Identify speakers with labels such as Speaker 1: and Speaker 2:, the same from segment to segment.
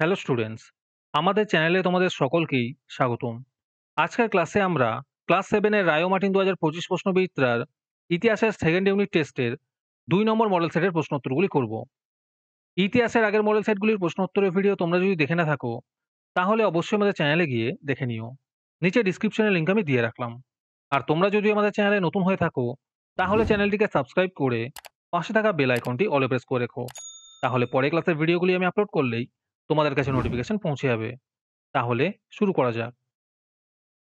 Speaker 1: Hello students, আমাদের চ্যানেলে তোমাদের সকলকেই স্বাগতম। আজকের ক্লাসে আমরা ক্লাস 7 এর রায়ো মার্টিন 2025 প্রশ্নবিচিত্রার ইতিহাসের সেকেন্ড ইউনিট টেস্টের 2 নম্বর মডেল সেটের প্রশ্নোত্তরগুলি করব। ইতিহাসের আগের মডেল সেটগুলির প্রশ্নোত্তরের ভিডিও তোমরা যদি দেখে না থাকো, তাহলে অবশ্যই আমাদের চ্যানেলে গিয়ে দেখে নিও। নিচে ডিসক্রিপশনে লিংক আমি দিয়ে রাখলাম। আর তোমরা যদি আমাদের চ্যানেলে নতুন হয়ে থাকো, তাহলে চ্যানেলটিকে সাবস্ক্রাইব করে পাশে থাকা বেল আইকনটি অলে প্রেস করে রেখো। তাহলে পরে ক্লাসের ভিডিওগুলি আমি আপলোড করলেই তোমাদের কাছে নোটিফিকেশন পৌঁছে যাবে। তাহলে শুরু করা যাক।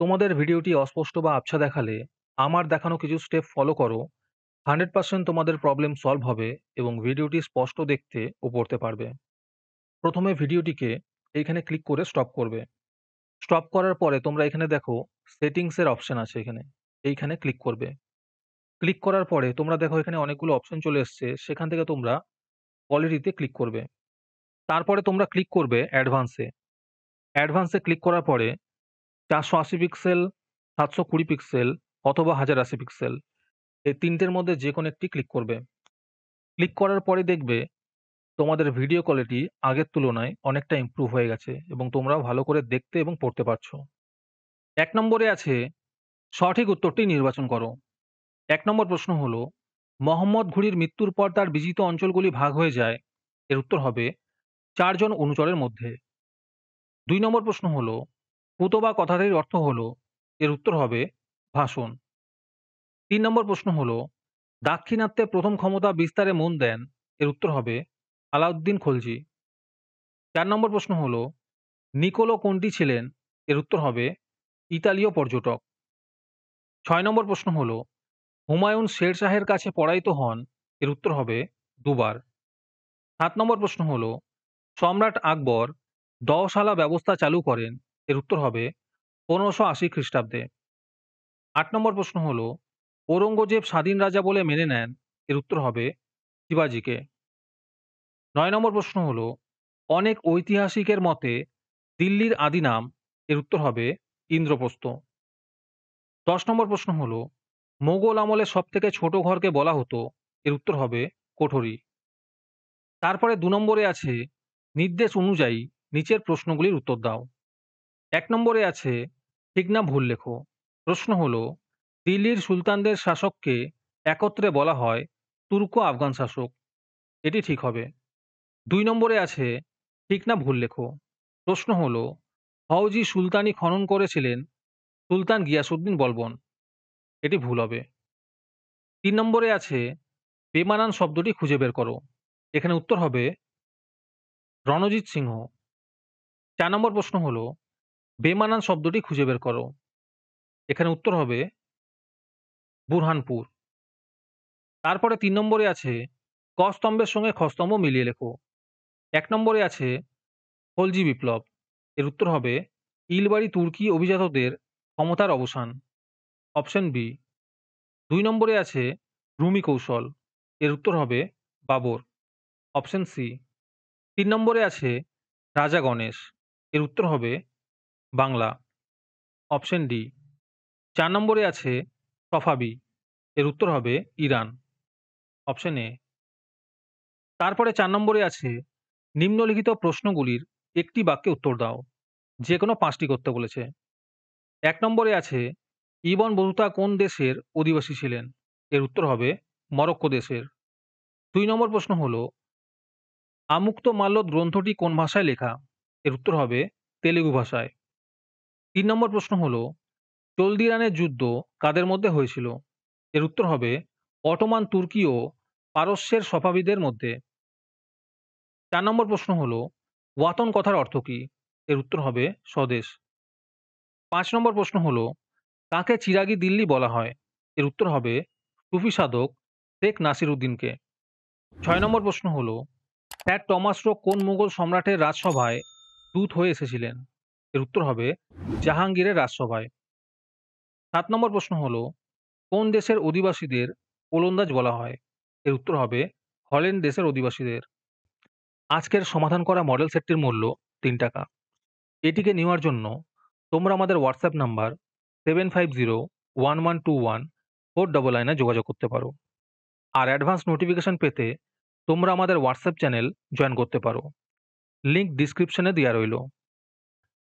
Speaker 1: তোমাদের ভিডিওটি অস্পষ্ট বা আবছা দেখালে আমার দেখানো কিছু স্টেপ ফলো করো। 100% তোমাদের প্রবলেম সলভ হবে এবং ভিডিওটি স্পষ্ট দেখতে ও পড়তে পারবে। প্রথমে ভিডিওটিকে এইখানে ক্লিক করে স্টপ করবে। স্টপ করার পরে তোমরা এখানে দেখো সেটিংস এর অপশন আছে, এইখানে ক্লিক করবে। ক্লিক করার পরে তোমরা দেখো এখানে অনেকগুলো অপশন চলে এসছে, সেখান থেকে তোমরা কোয়ালিটিতে ক্লিক করবে। তারপরে তোমরা ক্লিক করবে অ্যাডভান্সে। অ্যাডভান্সে ক্লিক করার পরে 480 পিক্সেল, 720 পিক্সেল অথবা 1080 পিক্সেল, এই তিনটের মধ্যে যে কোনো একটি ক্লিক করবে। ক্লিক করার পরে দেখবে তোমাদের ভিডিও কোয়ালিটি আগের তুলনায় অনেকটা ইমপ্রুভ হয়ে গেছে এবং তোমরাও ভালো করে দেখতে এবং পড়তে পারছো। 1 নম্বরে আছে সঠিক উত্তরটি নির্বাচন করো। 1 নম্বর প্রশ্ন হলো, মোহাম্মদ ঘুরির মৃত্যুর পর তার বিজিত অঞ্চলগুলি ভাগ হয়ে যায়। এর উত্তর হবে 4 জন অনুচরের মধ্যে। 2 নম্বর প্রশ্ন হলো, কুতবা কথাটির অর্থ হলো। এর উত্তর হবে ভাষণ। 3 নম্বর প্রশ্ন হলো, দাক্ষিণাত্যে প্রথম ক্ষমতা বিস্তারে মন দেন। এর উত্তর হবে আলাউদ্দিন খলজি। 4 নম্বর প্রশ্ন হলো, নিকোলো কোনটি ছিলেন? এর উত্তর হবে ইতালীয় পর্যটক। 6 নম্বর প্রশ্ন হলো, হুমায়ুন শের শাহের কাছে পরাজিত হন। এর উত্তর হবে দুবার। 7 নম্বর প্রশ্ন হলো, সম্রাট আকবর দওসালা ব্যবস্থা চালু করেন। এর উত্তর হবে 1580 খ্রিস্টাব্দে। 8 নম্বর প্রশ্ন হলো, ঔরঙ্গজেব স্বাধীন রাজা বলে মেনে নেন। এর উত্তর হবে শিবাজিকে। 9 নম্বর প্রশ্ন হলো, অনেক ঐতিহাসিকের মতে দিল্লির আদি নাম। এর উত্তর হবে ইন্দ্রপ্রস্থ। 10 নম্বর প্রশ্ন হলো, মোগল আমলে সবথেকে ছোট ঘরকে বলা হতো। এর উত্তর হবে কোঠরি। তারপরে 2 নম্বরে আছে নির্দেশ অনুযায়ী নিচের প্রশ্নগুলির উত্তর দাও। 1 নম্বরে আছে ঠিক না ভুল লেখো। প্রশ্ন হলো, দিল্লির সুলতানদের শাসককে একত্রে বলা হয় তুর্কো আফগান শাসক। এটি ঠিক হবে। 2 নম্বরে আছে ঠিক না ভুল লেখো। প্রশ্ন হলো, হওজি সুলতানি খনন করেছিলেন সুলতান গিয়াসউদ্দিন বলবন। এটি ভুল হবে। 3 নম্বরে আছে বেমানান শব্দটি খুঁজে বের করো। এখানে উত্তর হবে রণজিৎ সিংহ। 4 নম্বর প্রশ্ন হলো, বেমানান শব্দটি খুঁজে বের করো। এখানে উত্তর হবে বুরহানপুর। তারপরে 3 নম্বরে আছে ক স্তম্ভের সঙ্গে খ স্তম্ভ মিলিয়ে লেখো। 1 নম্বরে আছে খলজি বিপ্লব। এর উত্তর হবে ইলবাড়ি তুর্কি অভিজাতদের ক্ষমতার অবসান। Option B. 2 নম্বরে আছে রুমি কৌশল। এর উত্তর হবে বাবর। Option C. 3 নম্বরে আছে রাজা গণেশ। এর উত্তর হবে বাংলা। Option D. 4 নম্বরে আছে সফাবি। এর উত্তর হবে ইরান। Option A. তারপরে 4 নম্বরে আছে নিম্নলিখিত প্রশ্নগুলির একটি বাক্যে উত্তর দাও। যে কোনো 5টি করতে বলেছে। 1 নম্বরে আছে ইবন বতুতা কোন দেশের অধিবাসী ছিলেন? এর উত্তর হবে মরক্কো দেশের। 2 নম্বর প্রশ্ন হলো, আমুক্তমাল্যদ গ্রন্থটি কোন ভাষায় লেখা? এর উত্তর হবে তেলুগু ভাষায়। 3 নম্বর প্রশ্ন হলো, চলদিরানের যুদ্ধ কাদের মধ্যে হয়েছিল? এর উত্তর হবে অটোমান তুর্কি ও পারস্যের সফাবিদের মধ্যে। 4 নম্বর প্রশ্ন হলো, ওয়াতন কথার অর্থ কি? এর উত্তর হবে স্বদেশ। 5 নম্বর প্রশ্ন হলো, কাকে চিরাগি দিল্লি বলা হয়? এর উত্তর হবে সুফি সাধক শেখ নাসির উদ্দিনকে। 6 নম্বর প্রশ্ন হলো, স্যার টমাস রো কোন মুঘল সম্রাটের রাজসভায় দূত হয়ে এসেছিলেন? এর উত্তর হবে জাহাঙ্গীরের রাজসভায়। 7 নম্বর প্রশ্ন হলো, কোন দেশের অধিবাসীদের ওলন্দাজ বলা হয়? এর উত্তর হবে হল্যান্ড দেশের অধিবাসীদের। আজকের সমাধান করা মডেল সেটটির মূল্য 3 টাকা। এটিকে নেওয়ার জন্য তোমরা আমাদের হোয়াটসঅ্যাপ নাম্বার 7501121499 যোগাযোগ করতে পারো। আর অ্যাডভান্স নোটিফিকেশন পেতে তোমরা আমাদের হোয়াটসঅ্যাপ চ্যানেল জয়েন করতে পারো। লিঙ্ক ডিসক্রিপশনে দেওয়া রইল।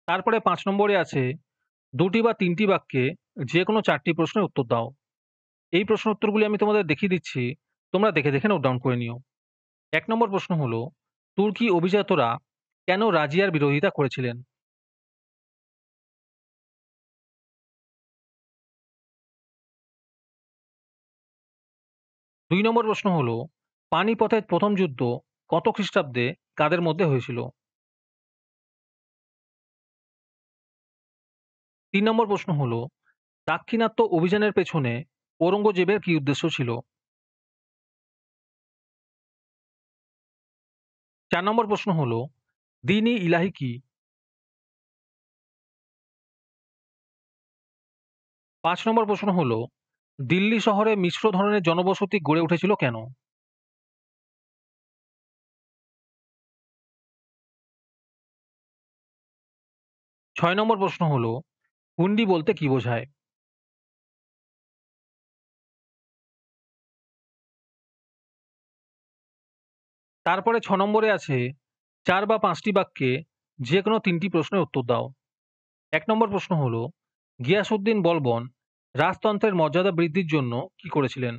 Speaker 1: তারপরে ৫ নম্বরে আছে ২টি বা ৩টি বাক্যে যে কোনো ৪টি প্রশ্নের উত্তর দাও। এই প্রশ্ন উত্তরগুলি আমি তোমাদের দেখিয়ে দিচ্ছি, তোমরা দেখে দেখে নোট ডাউন করে নিও। ১ নম্বর প্রশ্ন হলো, তুর্কি অভিজাতরা কেন রাজিয়ার বিরোধিতা করেছিলেন? ২ নম্বর প্রশ্ন হলো, পানিপথের প্রথম যুদ্ধ কত খ্রিস্টাব্দে কাদের মধ্যে হয়েছিল? ৩ নম্বর প্রশ্ন হলো, দাক্ষিণাত্য অভিযানের পেছনে ঔরঙ্গজেবের কি উদ্দেশ্য ছিল? ৪ নম্বর প্রশ্ন হলো, দ্বীন-ই ইলাহি কি? ৫ নম্বর প্রশ্ন হলো, দিল্লি শহরে মিশ্র ধরনের জনবসতি গড়ে উঠেছিল কেন? ৬ নম্বর প্রশ্ন হলো, হুন্ডি বলতে কি বোঝায়? তারপরে ৬ নম্বরে আছে ৪ বা ৫টি বাক্যে যে কোনো ৩টি প্রশ্নের উত্তর দাও। ১ নম্বর প্রশ্ন হলো, গিয়াসউদ্দিন বলবন রাজতন্ত্রের মর্যাদা বৃদ্ধির জন্য কি করেছিলেন?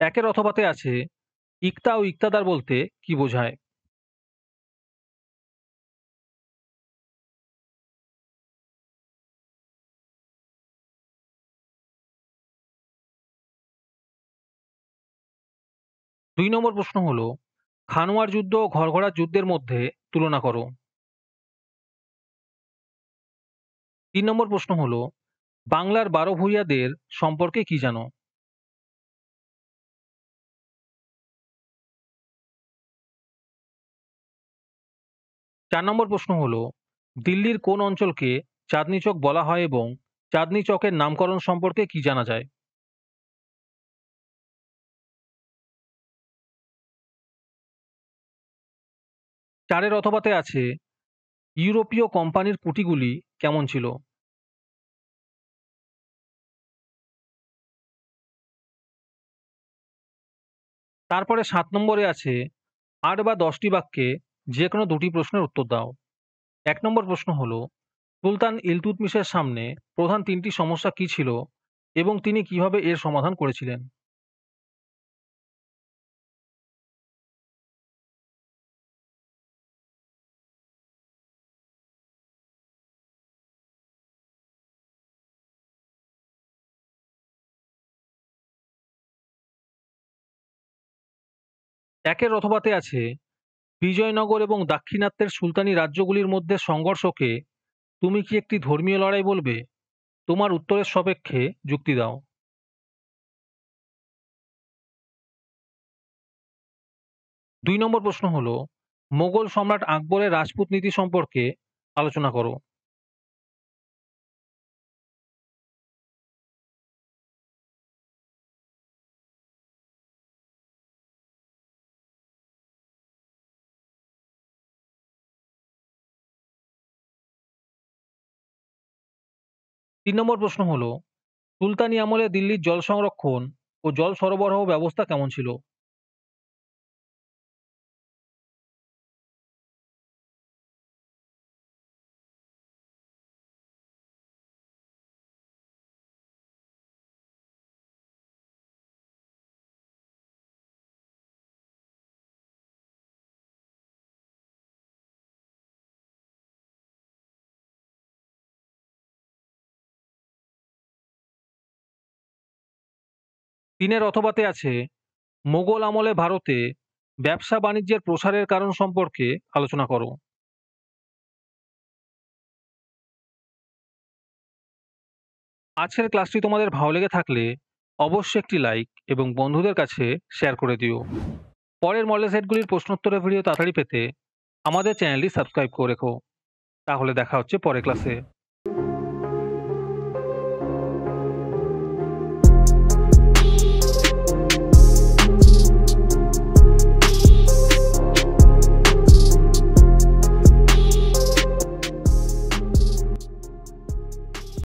Speaker 1: ১ এর অথবাতে আছে ইক্তা ও ইক্তাদার বলতে কি বোঝায়? ২ নম্বর প্রশ্ন হলো, খানোয়ার যুদ্ধ ও ঘরঘরার যুদ্ধের মধ্যে তুলনা করো। ৩ নম্বর প্রশ্ন হলো, বাংলার ১২ ভূঁইয়াদের সম্পর্কে কি জানো? ৪ নম্বর প্রশ্ন হলো, দিল্লির কোন অঞ্চলকে চাঁদনী চক বলা হয় এবং চাঁদনী চকের নামকরণ সম্পর্কে কি জানা যায়? ৪ এর অথবাতে আছে ইউরোপীয় কোম্পানির কুঠিগুলি কেমন ছিল? তারপরে ৭ নম্বরে আছে ৮ বা ১০টি বাক্যে যে কোনো ২টি প্রশ্নের উত্তর দাও। ১ নম্বর প্রশ্ন হলো, সুলতান ইলতুৎমিশের সামনে প্রধান ৩টি সমস্যা কি ছিল এবং তিনি কিভাবে এর সমাধান করেছিলেন? একের অথবাতে আছে বিজয়নগর এবং দাক্ষিণাত্যের সুলতানি রাজ্যগুলির মধ্যে সংঘর্ষকে তুমি কি একটি ধর্মীয় লড়াই বলবে? তোমার উত্তরের সাপেক্ষে যুক্তি দাও। ২ নম্বর প্রশ্ন হলো, মোগল সম্রাট আকবরের রাজপুত নীতি সম্পর্কে আলোচনা করো। ৩ নম্বর প্রশ্ন হলো, সুলতানি আমলে দিল্লির জল সংরক্ষণ ও জল সরবরাহ ব্যবস্থা কেমন ছিল? ৩ এর অথবাতে আছে মোগল আমলে ভারতে ব্যবসা বাণিজ্যের প্রসারের কারণ সম্পর্কে আলোচনা করো। আজকের ক্লাসটি তোমাদের ভালো লেগে থাকলে অবশ্যই একটি লাইক এবং বন্ধুদের কাছে শেয়ার করে দিও। পরের মডেল সেটগুলির প্রশ্নোত্তরের ভিডিও তাড়াতাড়ি পেতে আমাদের চ্যানেলটি সাবস্ক্রাইব করে রেখো। তাহলে দেখা হচ্ছে পরের ক্লাসে।